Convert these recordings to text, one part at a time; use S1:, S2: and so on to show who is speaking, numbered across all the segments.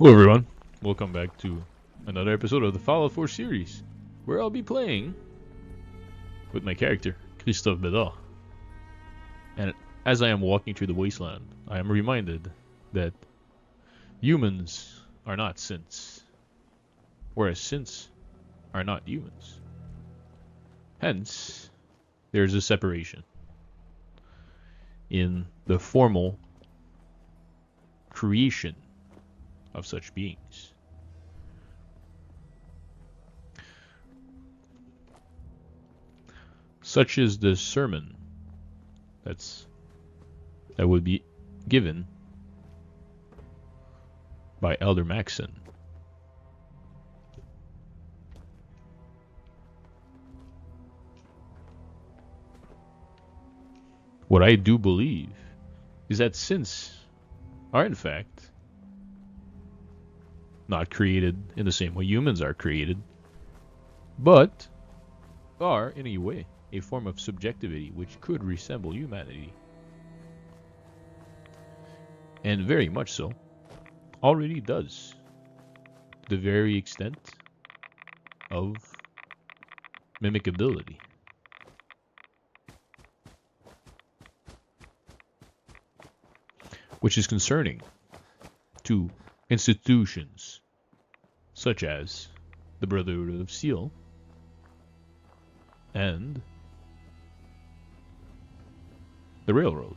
S1: Hello everyone, welcome back to another episode of the Fallout 4 series, where I'll be playing with my character, Christophe Bedard. And as I am walking through the wasteland, I am reminded that humans are not synths, whereas synths are not humans. Hence, there's a separation in the formal creation of such beings. Such is the sermon that would be given by Elder Maxon. What I do believe is that synths are in fact not created in the same way humans are created, but are, in a way, a form of subjectivity which could resemble humanity. And very much so, already does, to the very extent of mimicability. Which is concerning to institutions such as the Brotherhood of Steel and the Railroad.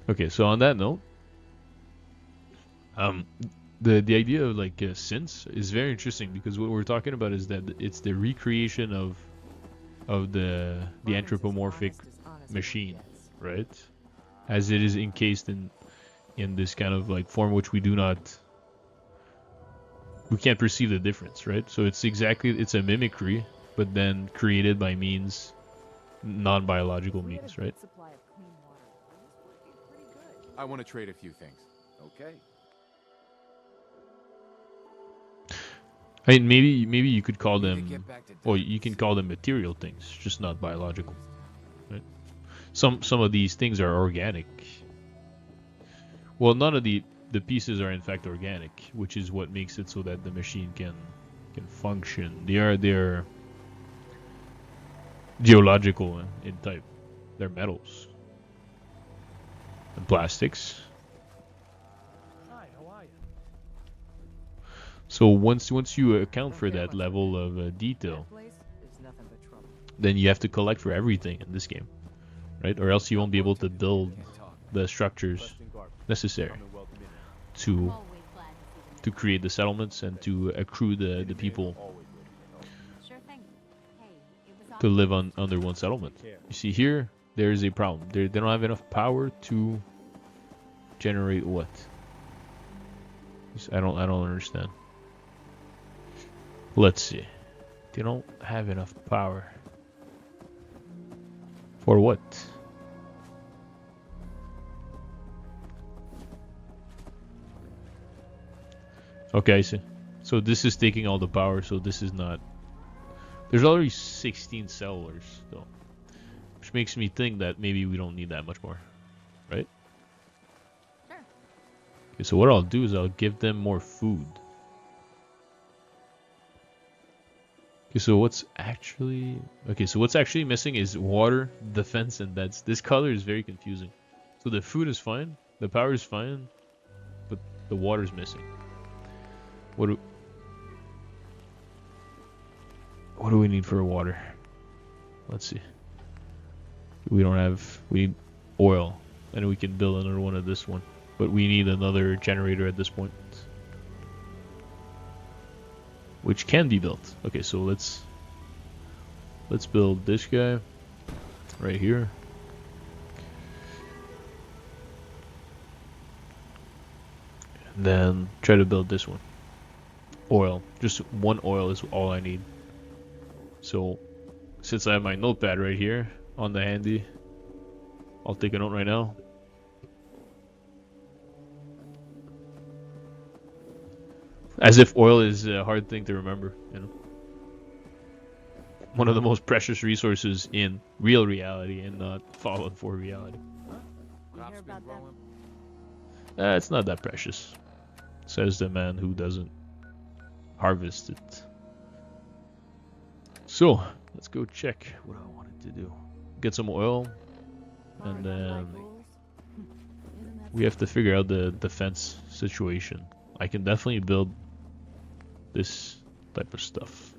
S1: Okay, so on that note, the idea of like synths is very interesting because what we're talking about is that it's the recreation of the anthropomorphic machine, right? As it is encased in this kind of like form which we can't perceive the difference, right? So it's a mimicry, but then created by means non-biological means, right?
S2: I want to trade a few things. Okay.
S1: I mean, maybe you could call them, or you can call them material things, just not biological, right? Some of these things are organic. Well, none of the pieces are in fact organic, which is what makes it so that the machine can function. They're geological in type. They're metals and plastics.
S3: Hi, how are you?
S1: So once you account for that level of detail, then you have to collect for everything in this game, right? Or else you won't be able to build the structures necessary to create the settlements and to accrue the people to live under one settlement. You see here, there is a problem. They don't have enough power to generate what? I don't understand. Let's see. They don't have enough power. For what? Okay, I see. So this is taking all the power, so this is not... There's already 16 settlers, though. Which makes me think that maybe we don't need that much more. Right?
S4: Sure.
S1: Okay, so what I'll do is I'll give them more food. Okay, so what's actually missing is water, defense, and that's... This color is very confusing. So the food is fine, the power is fine, but the water is missing. What do we need for water? Let's see. We need oil, and we can build another one of this one, but we need another generator at this point, which can be built. Okay, so let's build this guy right here. And then try to build this one. Oil. Just one oil is all I need. So, since I have my notepad right here on the handy, I'll take a note right now. As if oil is a hard thing to remember, you know. One of the most precious resources in real reality and not Fallout 4 reality.
S4: You hear
S2: Crops been
S4: about that?
S2: growing?
S1: It's not that precious, says the man who doesn't harvest it. So, let's go check what I wanted to do. Get some oil, and then we have to figure out the defense situation. I can definitely build this type of stuff.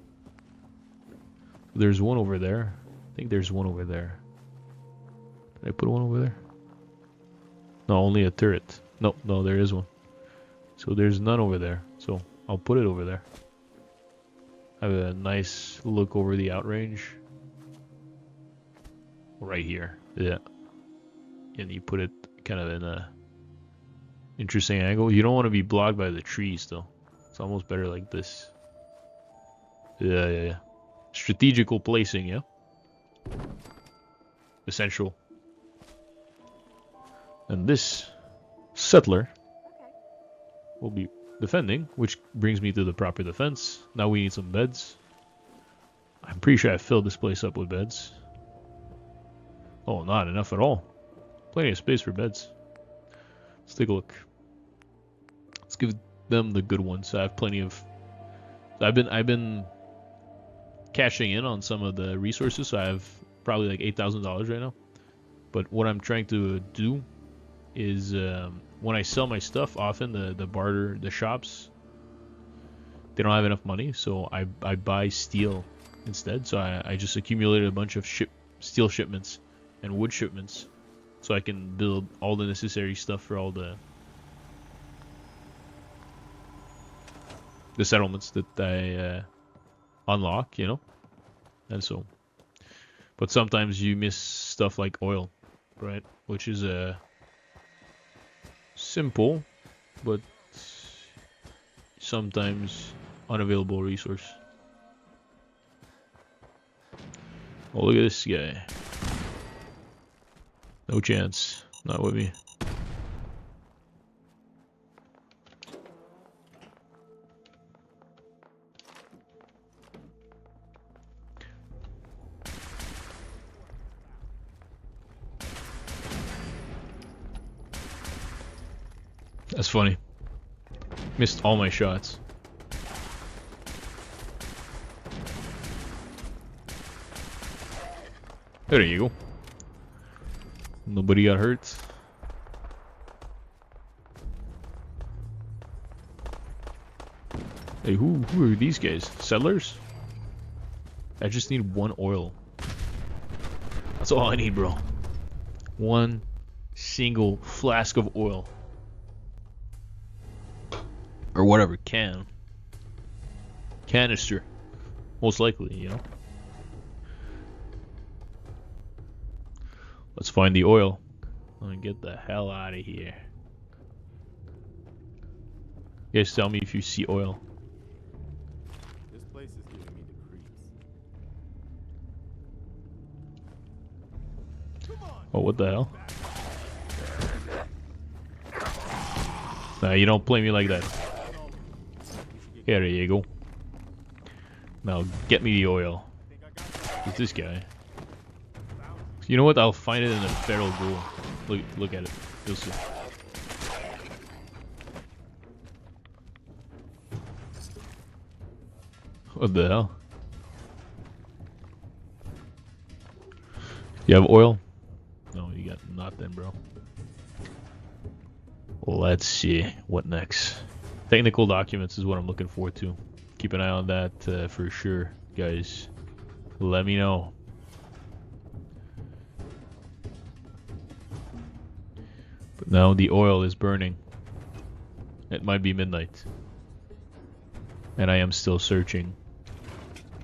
S1: There's one over there. I think there's one over there. Did I put one over there? No, only a turret. No, there is one. So there's none over there. So I'll put it over there. Have a nice look over the outrange. Right here. Yeah. And you put it kind of in a interesting angle. You don't want to be blocked by the trees though. It's almost better like this. Yeah. Strategical placing, yeah? Essential. And this settler will be defending, which brings me to the proper defense. Now we need some beds. I'm pretty sure I filled this place up with beds. Oh, not enough at all. Plenty of space for beds. Let's take a look. Let's give them the good ones. I have plenty of. I've been cashing in on some of the resources, so I have probably like $8,000 right now. But what I'm trying to do is when I sell my stuff, often the shops, they don't have enough money, so I buy steel instead. So I just accumulated a bunch of steel shipments and wood shipments, so I can build all the necessary stuff for all the settlements that I unlock, you know. And so, but sometimes you miss stuff like oil, right? Which is a simple but sometimes unavailable resource. Oh, look at this guy. No chance. Not with me. That's funny. Missed all my shots. There you go. Nobody got hurt. Hey, who are these guys? Settlers? I just need one oil. That's all I need, bro. One single flask of oil. Or whatever, canister, most likely, you know. Let's find the oil and get the hell out of here. You guys tell me if you see oil.
S2: This place is giving me the creeps.
S1: Oh, what the hell? Nah, you don't play me like that. Here you go. Now get me the oil. Who's this guy? You know what? I'll find it in a feral ghoul. Look at it. You'll see. What the hell? You have oil? No, you got nothing, bro. Let's see. What next? Technical documents is what I'm looking forward to. Keep an eye on that for sure, guys. Let me know. But now the oil is burning. It might be midnight. And I am still searching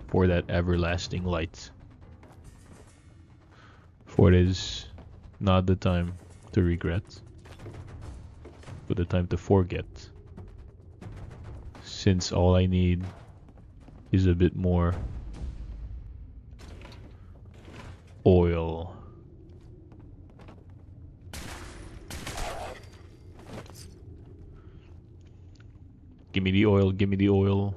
S1: for that everlasting light. For it is not the time to regret, but the time to forget. Since all I need is a bit more oil. Give me the oil, give me the oil.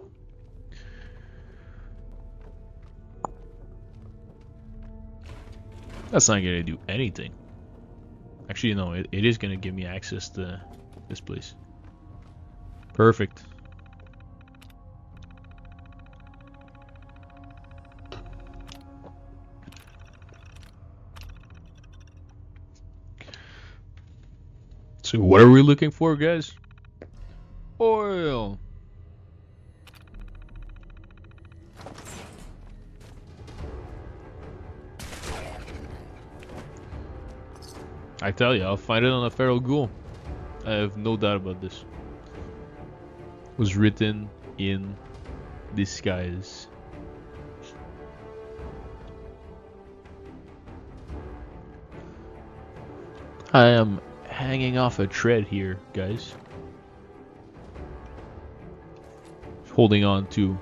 S1: That's not gonna do anything. Actually, no, it is gonna give me access to this place. Perfect. So what are we looking for, guys? Oil. I tell you, I'll find it on a feral ghoul. I have no doubt about this. Was written in disguise. I am hanging off a thread here, guys. Holding on to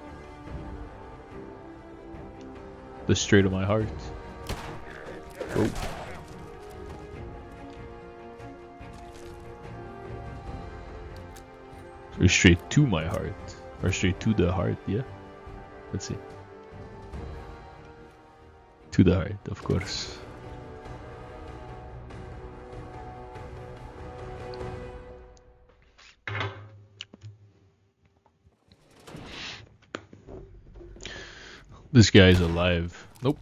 S1: the strait of my heart. Oh. Or straight to my heart. Or straight to the heart, yeah? Let's see. To the heart, of course. This guy's alive. Nope.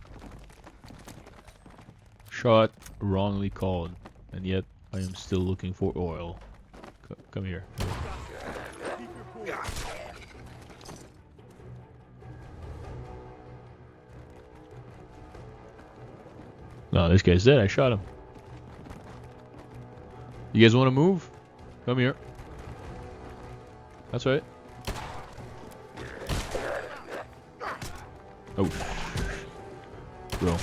S1: Shot wrongly called. And yet, I am still looking for oil. Come here. No, this guy's dead. I shot him. You guys want to move? Come here. That's right. Oh. Bro.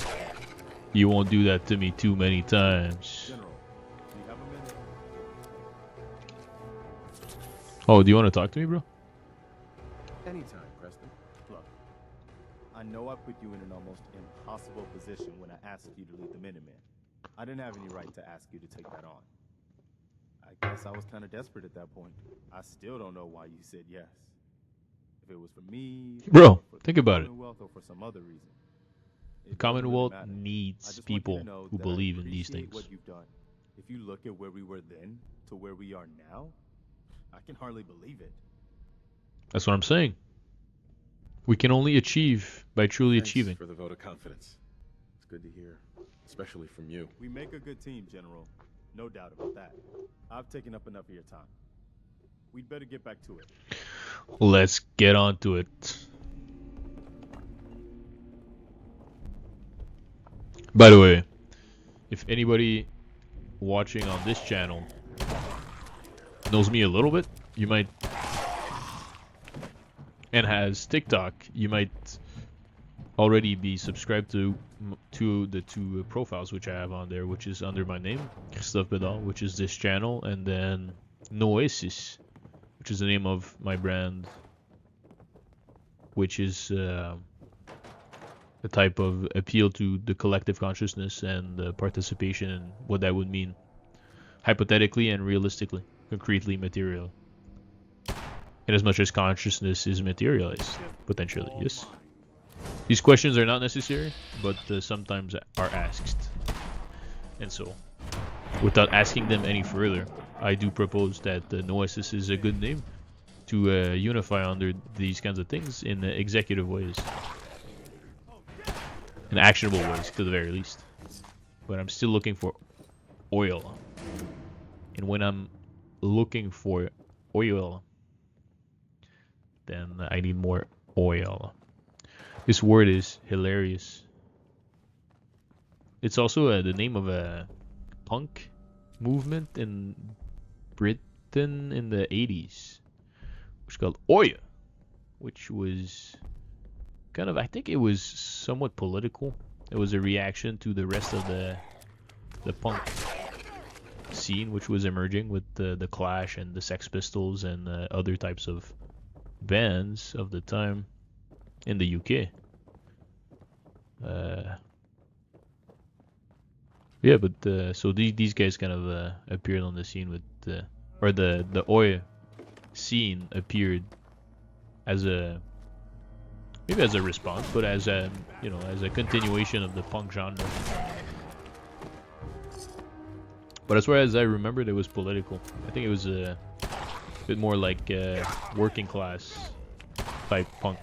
S1: You won't do that to me too many times.
S2: General, do you have a minute?
S1: Oh, do you want to talk to me, bro?
S2: Anytime, Preston. Look, I know I put you in an almost impossible position when I asked you to lead the Minutemen. I didn't have any right to ask you to take that on. I guess I was kind of desperate at that point. I still don't know why you said yes. If it was for me,
S1: Bro,
S2: for the
S1: think about it.
S2: Commonwealth, or for some other reason.
S1: The
S2: It doesn't really
S1: Commonwealth
S2: matter. I
S1: needs
S2: just want you to
S1: people
S2: know
S1: who
S2: that I
S1: believe in these
S2: appreciate
S1: things.
S2: What you've done. If you look at where we were then to where we are now, I can hardly believe it.
S1: That's what I'm saying. We can only achieve by truly
S5: Thanks
S1: achieving.
S5: for the vote of confidence. It's good to hear, especially from you.
S2: We make a good team, General. No doubt about that. I've taken up enough of your time. We'd better get back to it.
S1: Let's get on to it. By the way, if anybody watching on this channel knows me a little bit, you might, and has TikTok, you might already be subscribed to the two profiles which I have on there, which is under my name, Christophe Bedard, which is this channel, and then Noesis, which is the name of my brand, which is a type of appeal to the collective consciousness and participation, and what that would mean hypothetically and realistically, concretely, material. In as much as consciousness is materialized, potentially, yes. These questions are not necessary, but sometimes are asked. And so, without asking them any further, I do propose that Noesis is a good name to unify under these kinds of things in executive ways. In actionable ways, to the very least. But I'm still looking for oil. And when I'm looking for oil, then I need more oil. This word is hilarious. It's also the name of a punk movement in Britain in the 80s, which was called Oya, which was kind of, I think it was somewhat political. It was a reaction to the rest of the punk scene, which was emerging with the Clash and the Sex Pistols and other types of bands of the time in the UK. Yeah, but so these guys kind of appeared on the scene with or the Oi scene appeared as a, maybe as a response, but as a, as a continuation of the punk genre. But as far as I remembered, it was political. I think it was a bit more like working class type punk.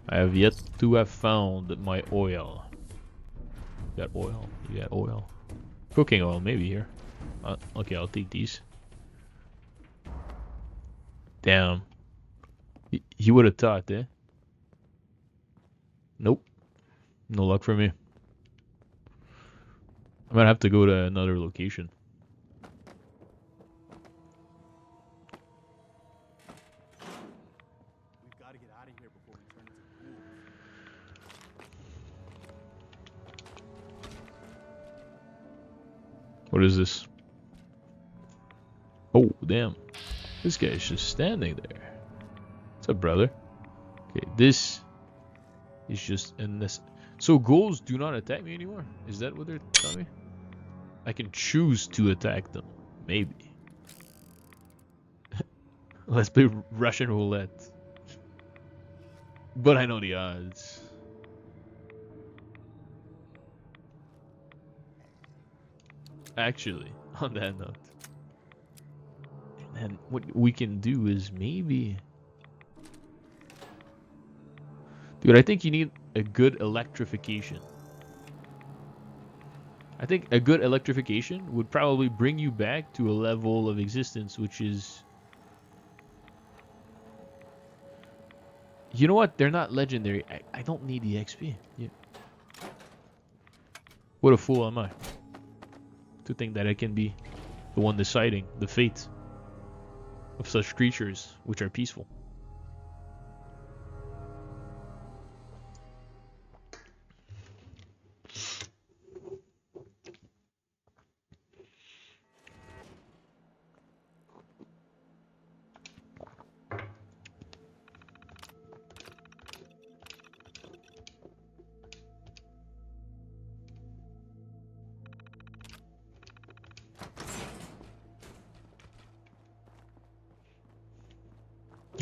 S1: I have yet to have found my oil. You got oil? You got oil. Cooking oil, maybe here. Okay, I'll take these. Damn. You would have thought, eh? Nope. No luck for me. I might have to go to another location.
S2: We've got to get out of here before we turn into fools.
S1: What is this? Oh, damn. This guy's just standing there. What's up, brother? Okay, this is just in this. So ghouls do not attack me anymore? Is that what they're telling me? I can choose to attack them. Maybe. Let's play Russian roulette. But I know the odds. Actually, on that note. And what we can do is maybe... Dude, I think you need a good electrification. I think a good electrification would probably bring you back to a level of existence which is... You know what? They're not legendary. I don't need the XP. Yeah. What a fool am I to think that I can be the one deciding the fate of such creatures which are peaceful.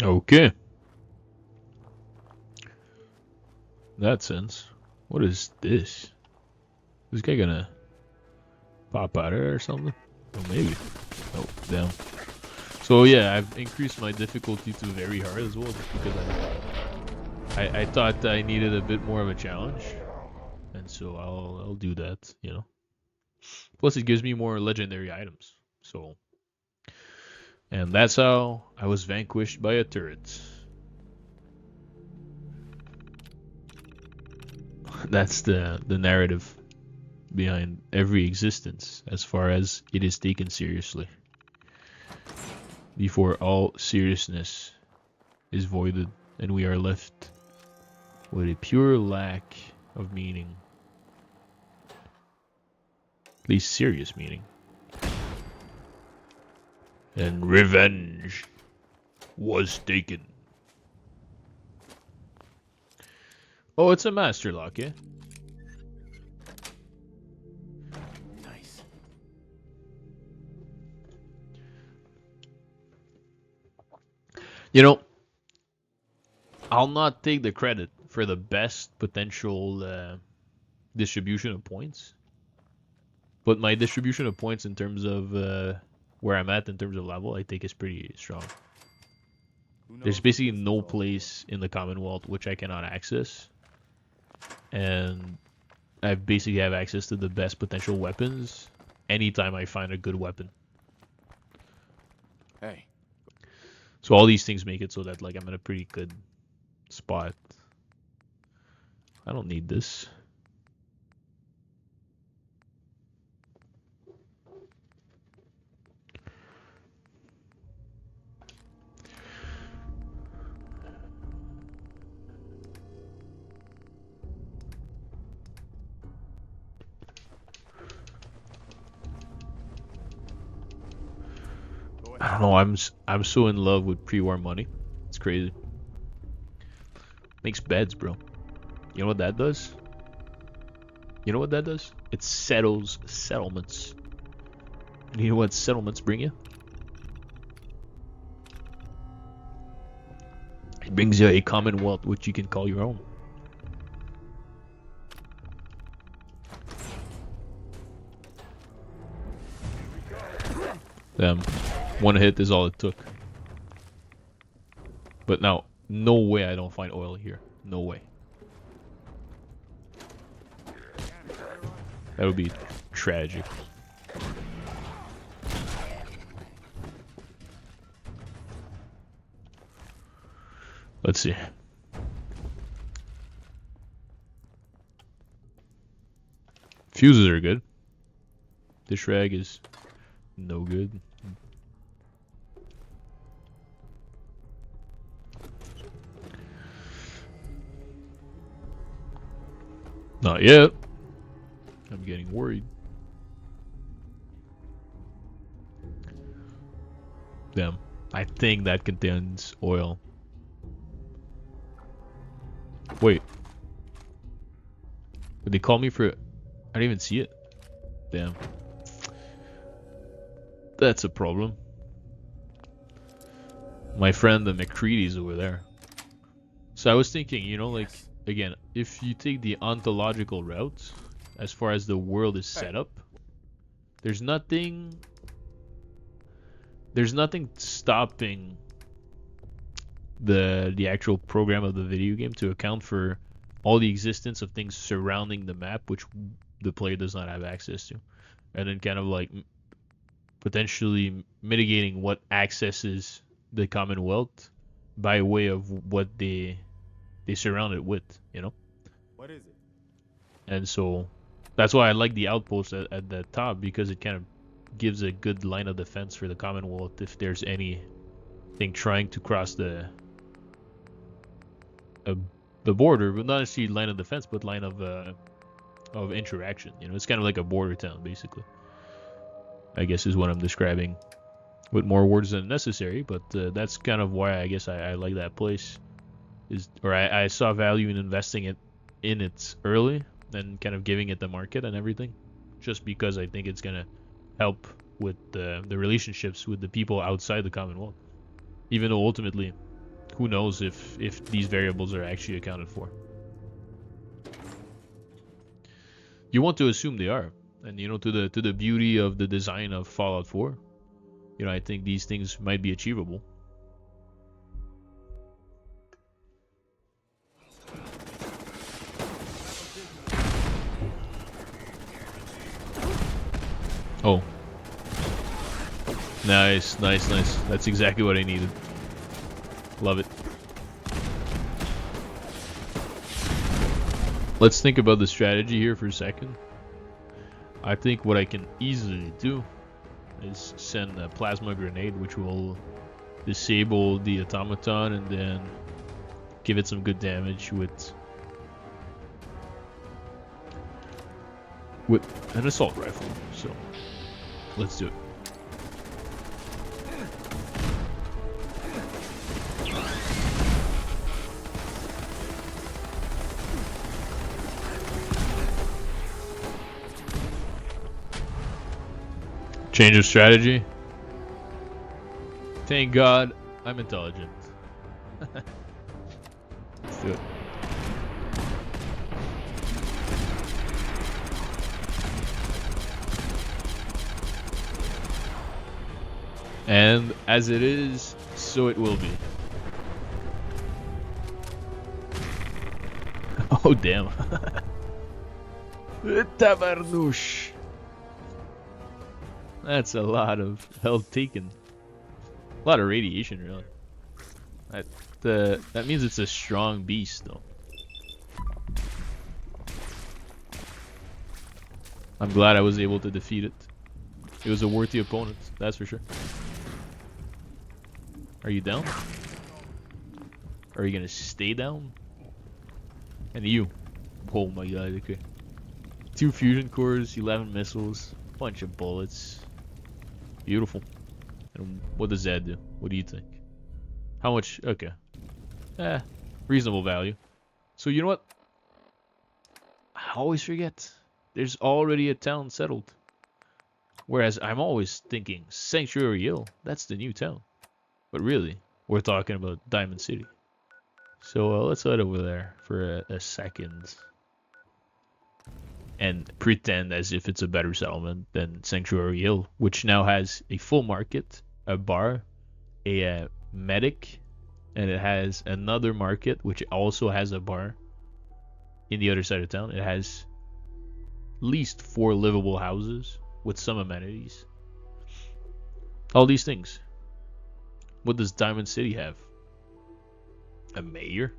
S1: Okay. In that sense, what is this? This guy gonna pop out of there or something? Oh, maybe. Oh, damn. So yeah, I've increased my difficulty to very hard as well, just because I thought I needed a bit more of a challenge, and so I'll do that, you know. Plus, it gives me more legendary items. So. And that's how I was vanquished by a turret. That's the narrative behind every existence, as far as it is taken seriously. Before all seriousness is voided, and we are left with a pure lack of meaning. At least serious meaning. And revenge was taken. Oh, it's a master lock, yeah?
S2: Nice.
S1: You know, I'll not take the credit for the best potential distribution of points. But my distribution of points in terms of where I'm at in terms of level, I think is pretty strong. There's basically no place in the Commonwealth which I cannot access. And I basically have access to the best potential weapons anytime I find a good weapon.
S5: Hey.
S1: So all these things make it so that like I'm in a pretty good spot. I don't need this. I don't know. I'm so in love with pre-war money. It's crazy. Makes beds, bro. You know what that does? You know what that does? It settles settlements. You know what settlements bring you? It brings you a commonwealth which you can call your own. Damn. One hit is all it took. But now, no way I don't find oil here. No way. That would be tragic. Let's see. Fuses are good. Dish rag is no good. Not yet. I'm getting worried. Damn. I think that contains oil. Wait. Did they call me for... I didn't even see it. Damn. That's a problem. My friend the McCready's over there. So I was thinking, you know, like, again, if you take the ontological route, as far as the world is set up, there's nothing stopping the actual program of the video game to account for all the existence of things surrounding the map which the player does not have access to, and then kind of like potentially mitigating what accesses the Commonwealth by way of what they surround it with, you know.
S2: What is it?
S1: And so that's why I like the outpost at the top, because it kind of gives a good line of defense for the Commonwealth if there's anything trying to cross the border, but not necessarily line of defense, but line of interaction. You know, it's kind of like a border town, basically. I guess is what I'm describing with more words than necessary, but that's kind of why I guess I like that place. I saw value in investing in it early and kind of giving it the market and everything, just because I think it's gonna help with the relationships with the people outside the Commonwealth. Even though ultimately, who knows if these variables are actually accounted for. You want to assume they are, and you know, to the beauty of the design of Fallout 4, you know, I think these things might be achievable. Oh. Nice, nice, nice. That's exactly what I needed. Love it. Let's think about the strategy here for a second. I think what I can easily do is send a plasma grenade, which will disable the automaton and then give it some good damage with an assault rifle. So let's do it. Change of strategy. Thank God I'm intelligent. Let's do it. And as it is, so it will be. Oh damn. Tabarnouche. That's a lot of health taken. A lot of radiation, really. That means it's a strong beast, though. I'm glad I was able to defeat it. It was a worthy opponent, that's for sure. Are you down? Are you gonna stay down? And you. Oh my god, okay. 2 fusion cores, 11 missiles, bunch of bullets. Beautiful. And what does that do? What do you think? How much? Okay. Reasonable value. So you know what? I always forget. There's already a town settled. Whereas I'm always thinking Sanctuary Hill. That's the new town. But really, we're talking about Diamond City. So let's head over there for a second. and pretend as if it's a better settlement than Sanctuary Hill, which now has a full market, a bar, a medic, and it has another market which also has a bar in the other side of town. It has at least 4 livable houses with some amenities. All these things. What does Diamond City have? A mayor?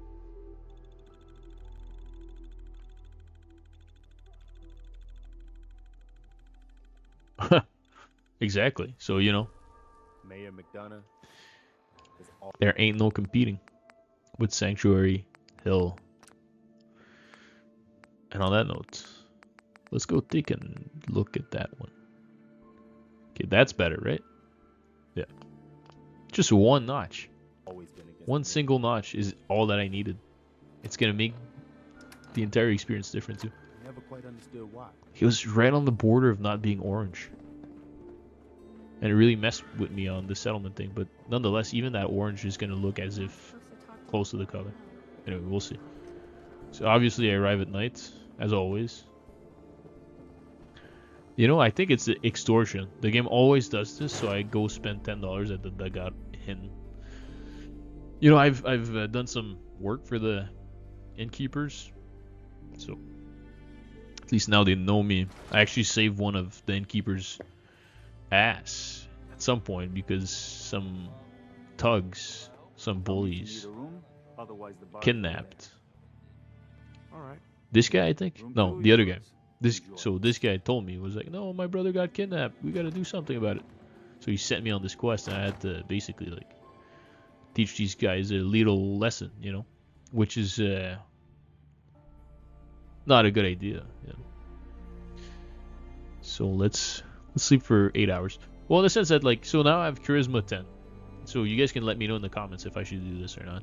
S1: Exactly. So, you know,
S2: Mayor McDonough is all
S1: there ain't no competing with Sanctuary Hill. And on that note, let's go take a look at that one. Okay, that's better, right? Yeah. Just one notch.
S2: always been against
S1: One
S2: me.
S1: single notch is all that I needed. It's gonna make the entire experience different too.
S2: Never quite understood why.
S1: He was right on the border of not being orange. And it really messed with me on the settlement thing, but nonetheless, even that orange is gonna look as if close to the color. Anyway, we'll see. So obviously I arrive at night, as always. You know, I think it's extortion. The game always does this, so I go spend $10 at the dugout inn. You know, I've done some work for the innkeepers, so at least now they know me. I actually saved one of the innkeepers' ass at some point because some thugs, some bullies, kidnapped
S2: All right.
S1: this guy. I think no, the other guy. This guy told me, was like, no, my brother got kidnapped. We gotta do something about it. So he sent me on this quest, and I had to basically like teach these guys a little lesson, you know, which is not a good idea. You know? So let's sleep for 8 hours. Well, in the sense that like, so now I have charisma 10. So you guys can let me know in the comments if I should do this or not.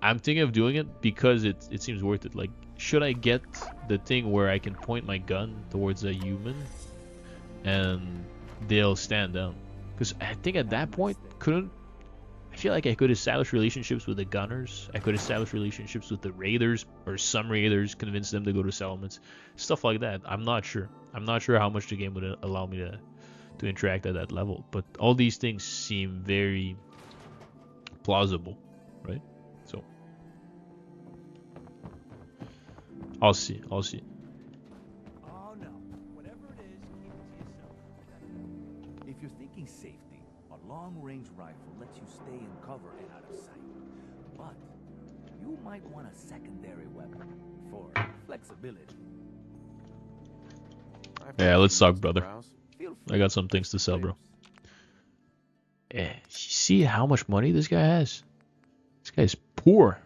S1: I'm thinking of doing it because it seems worth it. Like, should I get the thing where I can point my gun towards a human and they'll stand down? Because I think at that point, I feel like I could establish relationships with the gunners. I could establish relationships with the raiders, or some raiders, convince them to go to settlements. Stuff like that. I'm not sure. I'm not sure how much the game would allow me to interact at that level. But all these things seem very plausible, right? So I'll see.
S3: Oh no. Whatever it is, keep it to yourself.
S6: If you're thinking safety, a long-range rifle lets you stay in cover and out of sight. But you might want a secondary weapon for flexibility.
S1: Yeah, let's talk, brother.
S6: Feel
S1: I got some things to sell, bro. Yeah, see how much money this guy has? This guy's poor.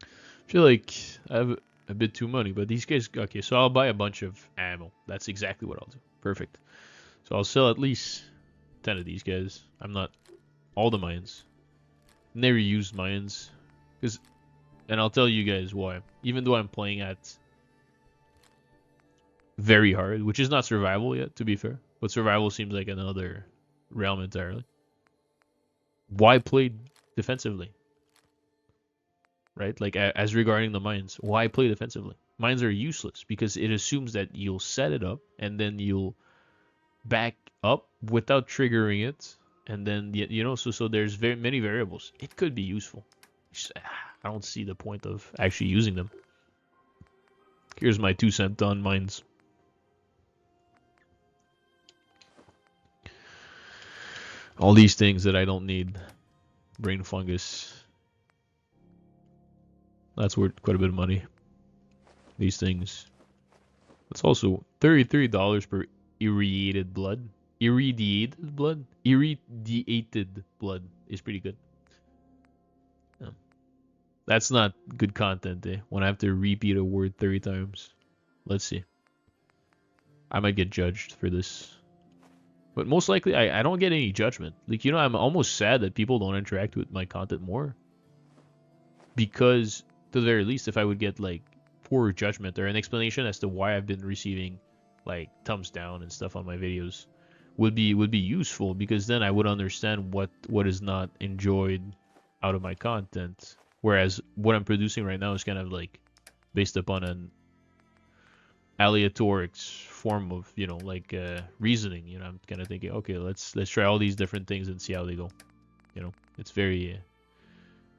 S1: I feel like I have a bit too money, but these guys... Okay, so I'll buy a bunch of ammo. That's exactly what I'll do. Perfect. So I'll sell at least 10 of these guys. I'm not... All the mines. Never used mines. And I'll tell you guys why. Even though I'm playing at very hard, which is not survival yet, to be fair. But survival seems like another realm entirely. Why play defensively? Right? Like, as regarding the mines, why play defensively? Mines are useless because it assumes that you'll set it up and then you'll back up without triggering it, and then, you know, so there's very many variables. It could be useful. I don't see the point of actually using them. Here's my 2 cent on mines. All these things that I don't need. Brain fungus. That's worth quite a bit of money. These things. That's also $33 per irradiated blood. Irradiated blood? Irradiated blood is pretty good. Yeah. That's not good content, eh? When I have to repeat a word 30 times. Let's see. I might get judged for this. But most likely, I don't get any judgment. Like, you know, I'm almost sad that people don't interact with my content more. Because, to the very least, if I would get, like, poor judgment or an explanation as to why I've been receiving, like, thumbs down and stuff on my videos, would be useful. Because then I would understand what is not enjoyed out of my content. Whereas, what I'm producing right now is kind of, like, based upon an aleatoric form of, you know, like reasoning. You know, I'm kind of thinking, okay, let's try all these different things and see how they go. You know, it's very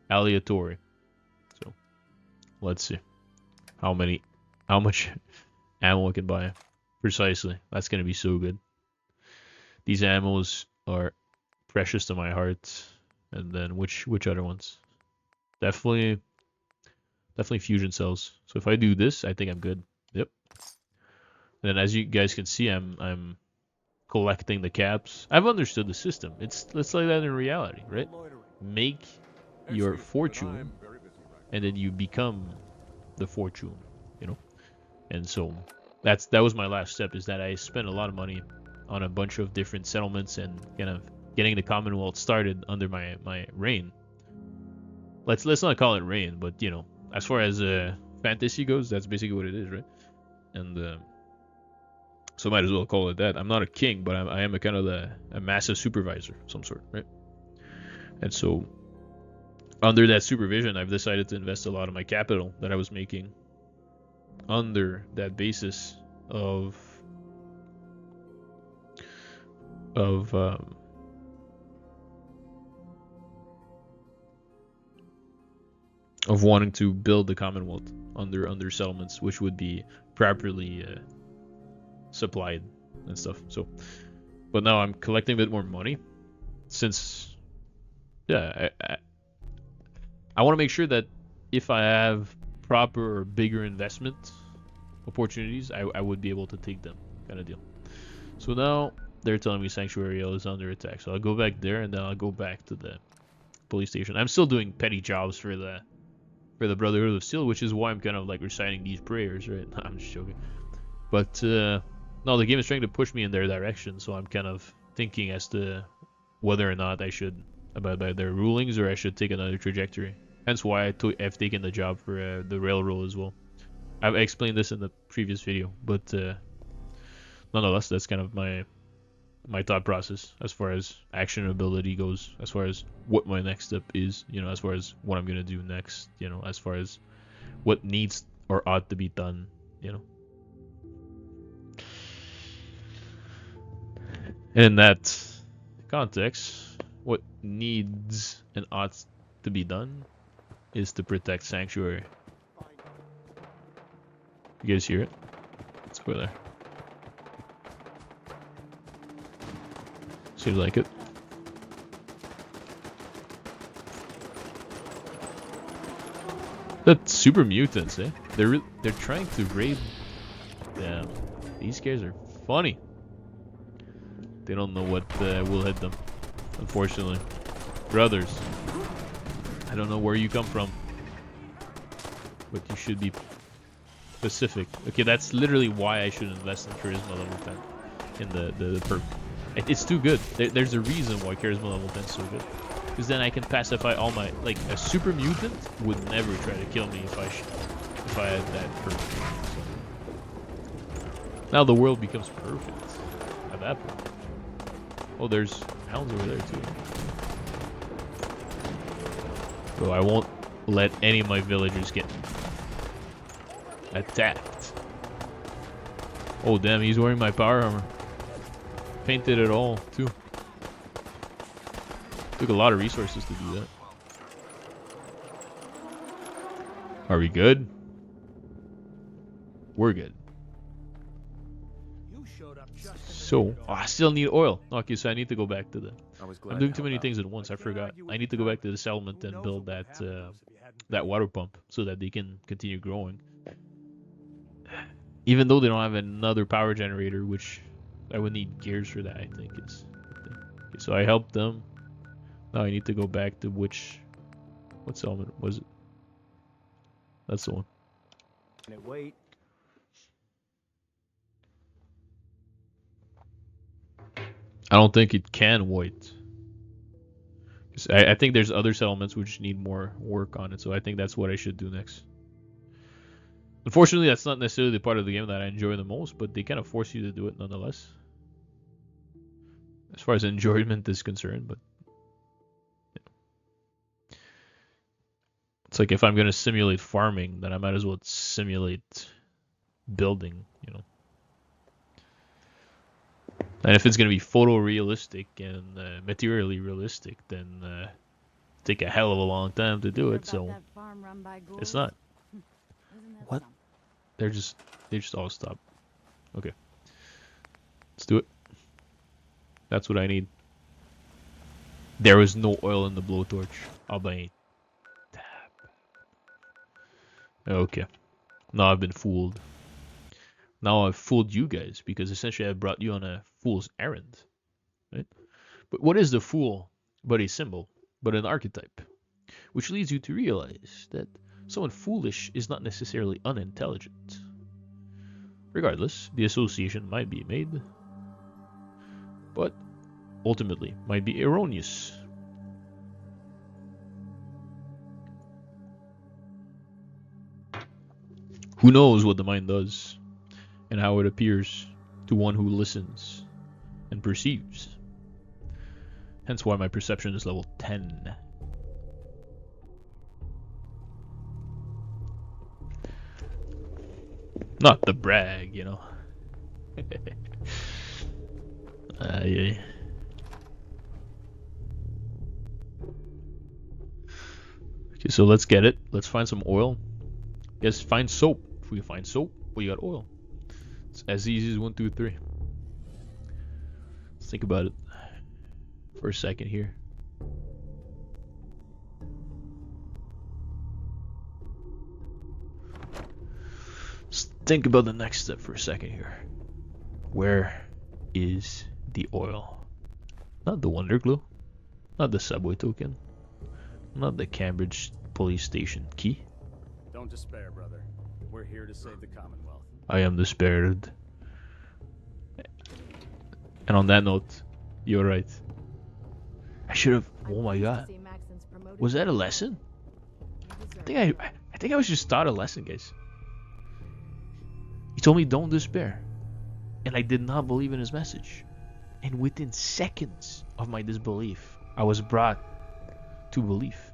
S1: aleatory. So let's see how much ammo I can buy. Precisely, that's gonna be so good. These ammos are precious to my heart. And then which other ones? Definitely fusion cells. So if I do this, I think I'm good. Yep. And then as you guys can see, I'm collecting the caps. I've understood the system. It's like that in reality, right? Make your fortune, and then you become the fortune, you know. And so that was my last step, is that I spent a lot of money on a bunch of different settlements and kind of getting the Commonwealth started under my reign. Let's not call it reign, but you know, as far as fantasy goes, that's basically what it is, right? And so might as well call it that. I'm not a king, but I am a kind of a massive supervisor of some sort, right? And so under that supervision, I've decided to invest a lot of my capital that I was making under that basis of wanting to build the Commonwealth under settlements, which would be properly supplied and stuff. So, but now I'm collecting a bit more money, since, yeah, I want to make sure that if I have proper or bigger investment opportunities, I would be able to take them, kind of deal. So now they're telling me Sanctuary is under attack, so I'll go back there, and then I'll go back to the police station. I'm still doing petty jobs for the Brotherhood of Steel, which is why I'm kind of like reciting these prayers, right? I'm just joking. But no, the game is trying to push me in their direction, so I'm kind of thinking as to whether or not I should abide by their rulings or I should take another trajectory. Hence why I've taken the job for the railroad as well. I've explained this in the previous video, but nonetheless, that's kind of my thought process as far as action ability goes, as far as what my next step is, you know, as far as what I'm gonna do next, you know, as far as what needs or ought to be done, you know. And in that context, what needs and ought to be done is to protect Sanctuary. You guys hear it? Let's go there. Seems like it. That's super mutants, eh? They're trying to raid. Damn, these guys are funny. They don't know what will hit them, unfortunately. Brothers, I don't know where you come from, but you should be specific. Okay, that's literally why I should invest in Charisma level 10 in the perk. It's too good. There's a reason why Charisma level 10 is so good. Because then I can pacify all my, like, a super mutant would never try to kill me if I had that perk. So. Now the world becomes perfect at that point. Oh, there's hounds over there too. So I won't let any of my villagers get attacked. Oh damn, he's wearing my power armor. Painted it all too. Took a lot of resources to do that. Are we good? We're good. So, oh, I still need oil. Okay, so I need to go back to the... I'm doing too many things at once. I forgot. I need to go back to the settlement and build that water pump so that they can continue growing. Even though they don't have another power generator, which I would need gears for that, I think. Okay, so I helped them. Now I need to go back to what settlement was it? That's the one.
S2: Wait.
S1: I don't think it can wait. I think there's other settlements which need more work on it, so I think that's what I should do next. Unfortunately, that's not necessarily the part of the game that I enjoy the most, but they kind of force you to do it nonetheless. As far as enjoyment is concerned, but... Yeah. It's like if I'm going to simulate farming, then I might as well simulate building, you know. And if it's gonna be photorealistic and materially realistic, then take a hell of a long time to do it. So it's not. What? They just all stop. Okay, let's do it. That's what I need. There was no oil in the blowtorch. I'll buy tap. Okay. Now I've been fooled. Now I've fooled you guys because essentially I brought you on a fool's errand, right? But what is the fool but a symbol, but an archetype? Which leads you to realize that someone foolish is not necessarily unintelligent. Regardless, the association might be made, but ultimately might be erroneous. Who knows what the mind does and how it appears to one who listens and perceives. Hence why my perception is level 10. Not the brag, you know. Yeah. Okay, so let's get it. Let's find some oil. Yes, find soap. If we find soap, we got oil. It's as easy as 1, 2, 3. Let's think about it for a second here. Let's think about the next step for a second here. Where is the oil? Not the Wonder Glue, not the subway token, not the Cambridge police station key.
S2: Don't despair, brother. We're here to save the Commonwealth.
S1: I am despaired. And on that note, you're right. I should have. Oh my god. Was that a lesson? I think I was just taught a lesson, guys. He told me don't despair. And I did not believe in his message. And within seconds of my disbelief, I was brought to belief.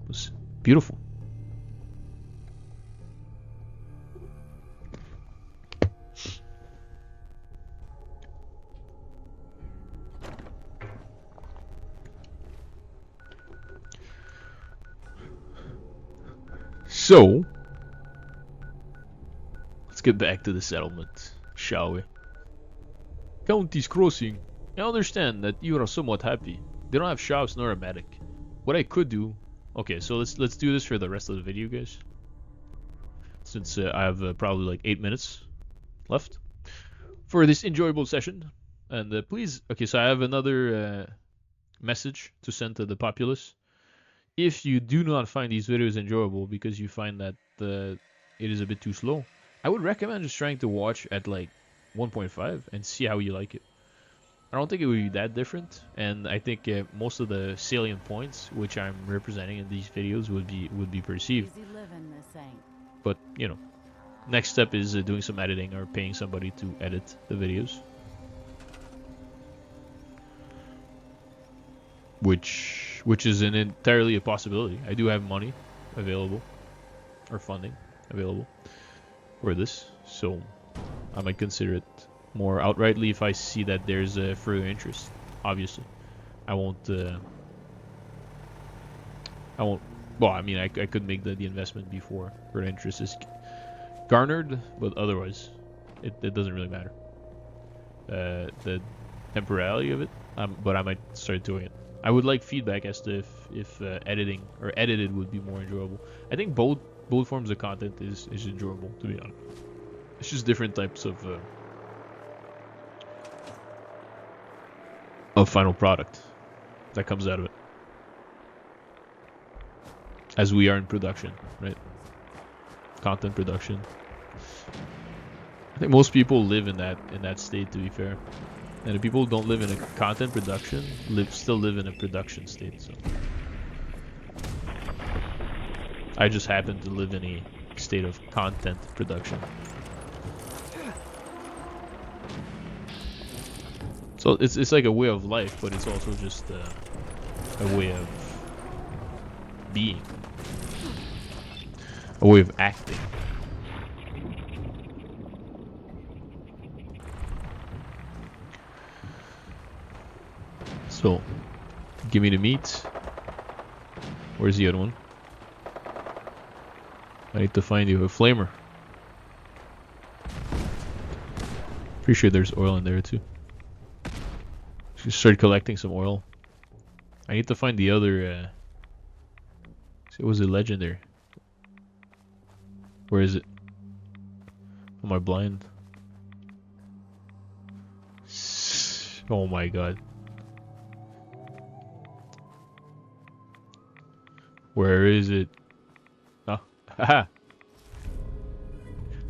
S1: It was beautiful. So, let's get back to the settlement, shall we? County's Crossing. I understand that you are somewhat happy. They don't have shops nor a medic. What I could do... Okay, so let's do this for the rest of the video, guys. Since I have probably like 8 minutes left for this enjoyable session. And please... Okay, so I have another message to send to the populace. If you do not find these videos enjoyable because you find that it is a bit too slow, I would recommend just trying to watch at like 1.5 and see how you like it. I don't think it would be that different, and I think most of the salient points which I'm representing in these videos would be perceived. But you know, next step is doing some editing or paying somebody to edit the videos, which is an entirely a possibility. I do have money available or funding available for this, so I might consider it more outrightly if I see that there's a further interest. Obviously, I won't. Well, I mean, I could make the investment before further interest is garnered, but otherwise, it doesn't really matter. The temporality of it, but I might start doing it. I would like feedback as to if editing or edited would be more enjoyable. I think both forms of content is enjoyable, to be honest. It's just different types of final product that comes out of it, as we are in production, right? Content production. I think most people live in that state, to be fair, and the people who don't live in a content production still live in a production state. So I just happen to live in a state of content production. So it's like a way of life, but it's also just a way of being. A way of acting. So, give me the meat. Where's the other one? I need to find you a flamer. Pretty sure there's oil in there too. Just start collecting some oil. I need to find the other. It was a legendary. Where is it? Am I blind? Oh my god. Where is it? Oh, haha.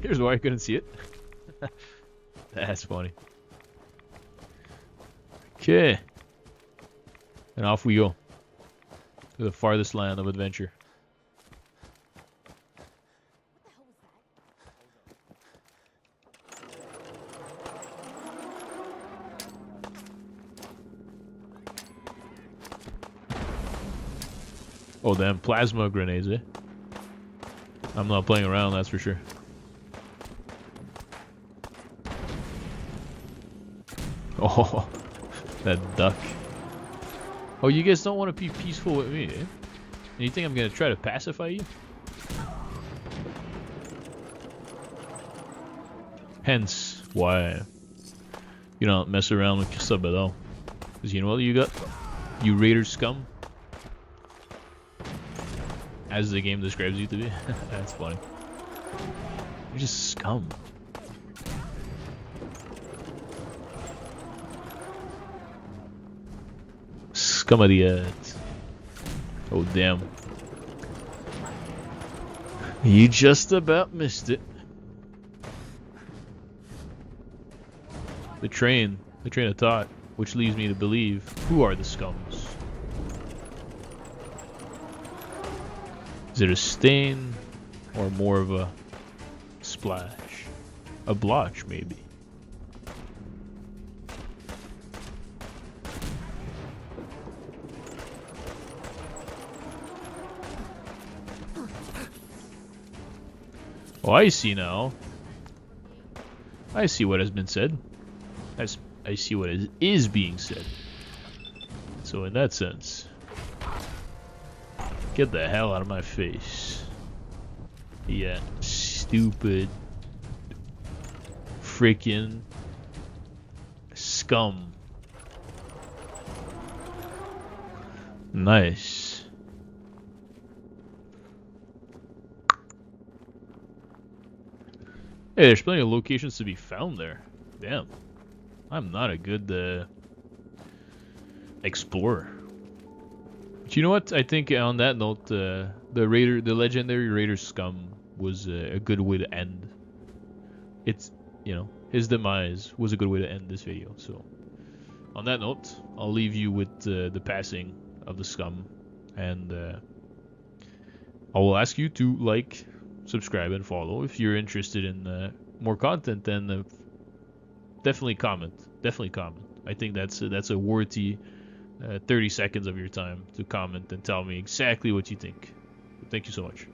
S1: Here's why I couldn't see it. That's funny. Okay. And off we go. To the farthest land of adventure. Oh damn, plasma grenades, eh? I'm not playing around, that's for sure. Oh, that duck. Oh, you guys don't want to be peaceful with me, eh? And you think I'm gonna try to pacify you? Hence, why you don't mess around with Ceasefire at all. Because you know what you got? You raider scum. As the game describes you to be. That's funny. You're just scum. Scum of the earth. Oh damn. You just about missed it. The train of thought, which leads me to believe, who are the scums? Is it a stain, or more of a splash? A blotch, maybe. Oh, I see now. I see what has been said. I see what is being said. So in that sense, get the hell out of my face. Yeah, stupid freaking scum. Nice. Hey, there's plenty of locations to be found there. Damn. I'm not a good explorer. But you know what? I think on that note, the legendary Raider scum was a good way to end. It's, you know, his demise was a good way to end this video. So, on that note, I'll leave you with the passing of the scum, and I will ask you to like, subscribe, and follow if you're interested in more content. Then definitely comment. Definitely comment. I think that's a worthy 30 seconds of your time to comment and tell me exactly what you think. Thank you so much.